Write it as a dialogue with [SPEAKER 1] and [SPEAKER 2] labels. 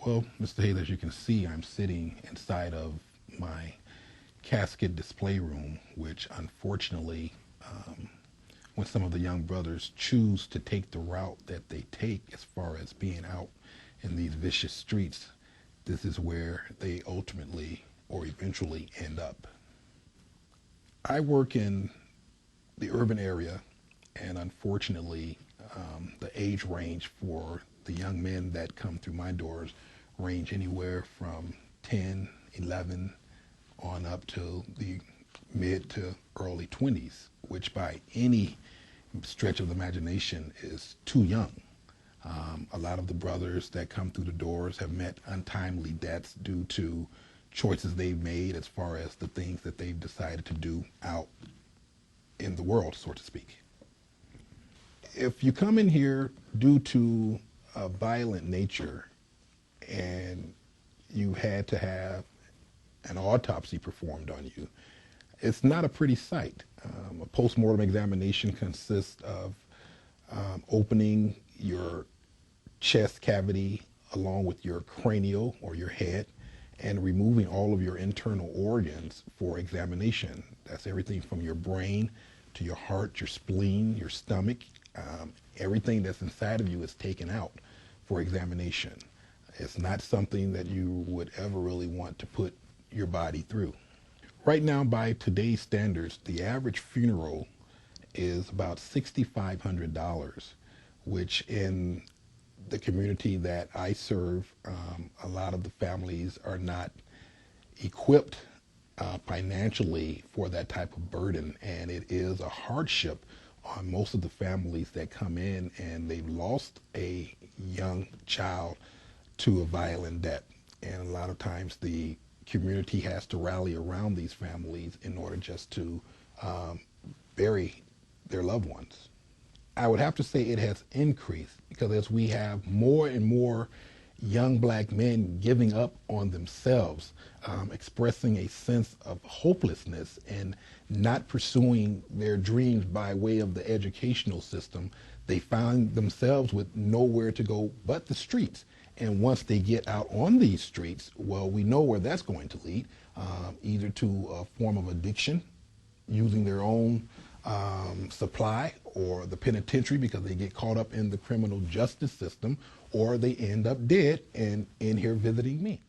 [SPEAKER 1] Well, Mr. Hayes, as you can see, I'm sitting inside of my casket display room, which unfortunately, when some of the young brothers choose to take the route that they take as far as being out in these vicious streets, this is where they ultimately or eventually end up. I work in the urban area, and unfortunately, the age range for the young men that come through my doors range anywhere from 10, 11 on up to the mid to early 20s, which by any stretch of the imagination is too young. A lot of the brothers that come through the doors have met untimely deaths due to choices they've made as far as the things that they've decided to do out in the world, so to speak. If you come in here due to a violent nature and you had to have an autopsy performed on you, it's not a pretty sight. A post-mortem examination consists of opening your chest cavity along with your cranial or your head and removing all of your internal organs for examination. That's everything from your brain to your heart, your spleen, your stomach. Everything that's inside of you is taken out for examination. It's not something that you would ever really want to put your body through. Right now, by today's standards, the average funeral is about $6,500, which in the community that I serve, a lot of the families are not equipped financially for that type of burden, and it is a hardship on most of the families that come in and they've lost a young child to a violent death. And a lot of times the community has to rally around these families in order just to bury their loved ones. I would have to say it has increased because as we have more and more young black men giving up on themselves, expressing a sense of hopelessness and not pursuing their dreams by way of the educational system, they find themselves with nowhere to go but the streets. And once they get out on these streets, well, we know where that's going to lead, either to a form of addiction, using their own supply, or the penitentiary because they get caught up in the criminal justice system, or they end up dead and in here visiting me.